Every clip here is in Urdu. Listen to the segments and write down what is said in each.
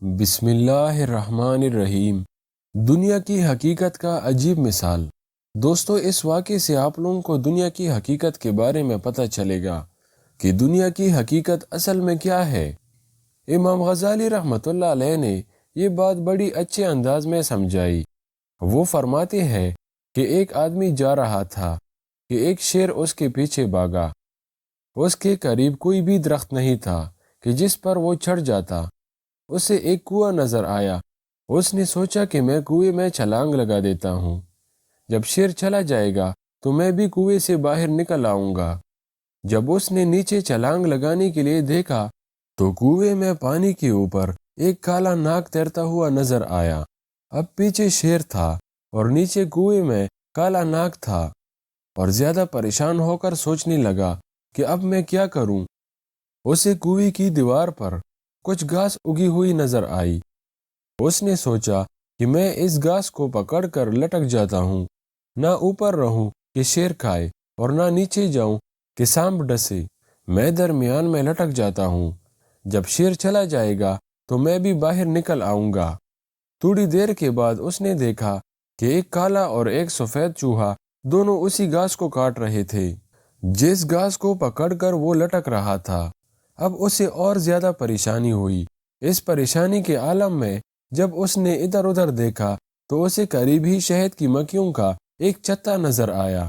بسم اللہ الرحمن الرحیم۔ دنیا کی حقیقت کا عجیب مثال۔ دوستو، اس واقعے سے آپ لوگوں کو دنیا کی حقیقت کے بارے میں پتہ چلے گا کہ دنیا کی حقیقت اصل میں کیا ہے۔ امام غزالی رحمۃ اللہ علیہ نے یہ بات بڑی اچھے انداز میں سمجھائی۔ وہ فرماتے ہیں کہ ایک آدمی جا رہا تھا کہ ایک شیر اس کے پیچھے بھاگا۔ اس کے قریب کوئی بھی درخت نہیں تھا کہ جس پر وہ چڑھ جاتا۔ اسے ایک کنواں نظر آیا۔ اس نے سوچا کہ میں کنویں میں چھلانگ لگا دیتا ہوں۔ جب شیر چلا جائے گا تو میں بھی کنویں سے باہر نکل آؤں گا۔ جب اس نے نیچے چھلانگ لگانے کے لیے دیکھا تو کنویں میں پانی کے اوپر ایک کالا ناگ تیرتا ہوا نظر آیا۔ اب پیچھے شیر تھا اور نیچے کنویں میں کالا ناگ تھا، اور زیادہ پریشان ہو کر سوچنے لگا کہ اب میں کیا کروں۔ اسے کنویں کی دیوار پر کچھ گھاس اگی ہوئی نظر آئی۔ اس نے سوچا کہ میں اس گھاس کو پکڑ کر لٹک جاتا ہوں، نہ اوپر رہوں کہ شیر کھائے اور نہ نیچے جاؤں کہ سانپ ڈسے۔ میں درمیان میں لٹک جاتا ہوں۔ جب شیر چلا جائے گا تو میں بھی باہر نکل آؤں گا۔ تھوڑی دیر کے بعد اس نے دیکھا کہ ایک کالا اور ایک سفید چوہا دونوں اسی گھاس کو کاٹ رہے تھے جس گھاس کو پکڑ کر وہ لٹک رہا تھا۔ اب اسے اور زیادہ پریشانی ہوئی۔ اس پریشانی کے عالم میں جب اس نے ادھر ادھر دیکھا تو اسے قریب ہی شہد کی مکھیوں کا ایک چتا نظر آیا۔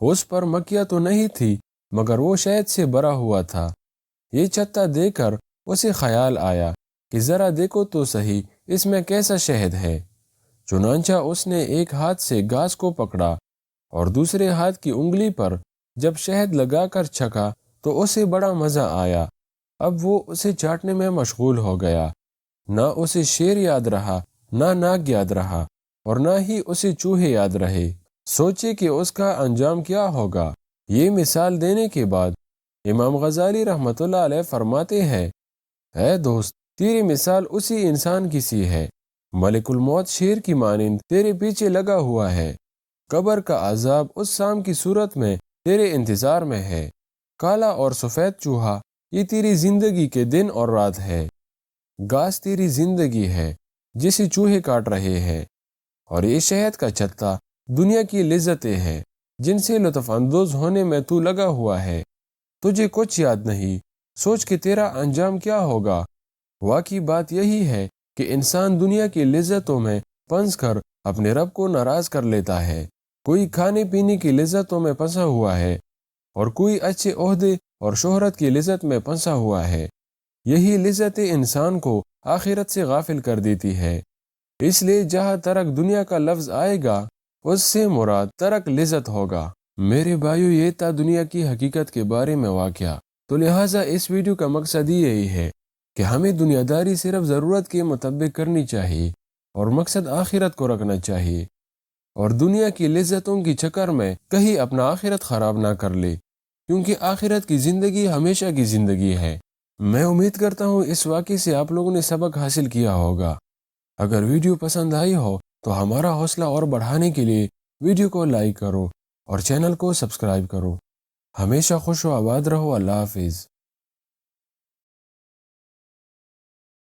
اس پر مکھیاں تو نہیں تھی مگر وہ شہد سے بھرا ہوا تھا۔ یہ چتا دیکھ کر اسے خیال آیا کہ ذرا دیکھو تو صحیح اس میں کیسا شہد ہے۔ چنانچہ اس نے ایک ہاتھ سے گھاس کو پکڑا اور دوسرے ہاتھ کی انگلی پر جب شہد لگا کر چکھا تو اسے بڑا مزہ آیا۔ اب وہ اسے چاٹنے میں مشغول ہو گیا۔ نہ اسے شیر یاد رہا، نہ ناگ یاد رہا، اور نہ ہی اسے چوہے یاد رہے۔ سوچے کہ اس کا انجام کیا ہوگا۔ یہ مثال دینے کے بعد امام غزالی رحمۃ اللہ علیہ فرماتے ہیں، اے دوست، تیری مثال اسی انسان کی سی ہے۔ ملک الموت شیر کی مانند تیرے پیچھے لگا ہوا ہے۔ قبر کا عذاب اس شام کی صورت میں تیرے انتظار میں ہے۔ کالا اور سفید چوہا یہ تیری زندگی کے دن اور رات ہے۔ گھاس تیری زندگی ہے جسے چوہے کاٹ رہے ہیں، اور یہ شہد کا چتا دنیا کی لذتیں ہیں جن سے لطف اندوز ہونے میں تو لگا ہوا ہے۔ تجھے کچھ یاد نہیں۔ سوچ کہ تیرا انجام کیا ہوگا۔ واقعی بات یہی ہے کہ انسان دنیا کی لذتوں میں پھنس کر اپنے رب کو ناراض کر لیتا ہے۔ کوئی کھانے پینے کی لذتوں میں پھنسا ہوا ہے اور کوئی اچھے عہدے اور شہرت کی لذت میں پھنسا ہوا ہے۔ یہی لذتیں انسان کو آخرت سے غافل کر دیتی ہے۔ اس لیے جہاں ترک دنیا کا لفظ آئے گا اس سے مراد ترک لذت ہوگا۔ میرے بھائیو، یہ تھا دنیا کی حقیقت کے بارے میں واقعہ۔ تو لہٰذا اس ویڈیو کا مقصد یہی ہے کہ ہمیں دنیا داری صرف ضرورت کے مطابق کرنی چاہیے اور مقصد آخرت کو رکھنا چاہیے، اور دنیا کی لذتوں کی چکر میں کہیں اپنا آخرت خراب نہ کر لے، کیونکہ آخرت کی زندگی ہمیشہ کی زندگی ہے۔ میں امید کرتا ہوں اس واقعے سے آپ لوگوں نے سبق حاصل کیا ہوگا۔ اگر ویڈیو پسند آئی ہو تو ہمارا حوصلہ اور بڑھانے کے لیے ویڈیو کو لائک کرو اور چینل کو سبسکرائب کرو۔ ہمیشہ خوش و آباد رہو۔ اللہ حافظ۔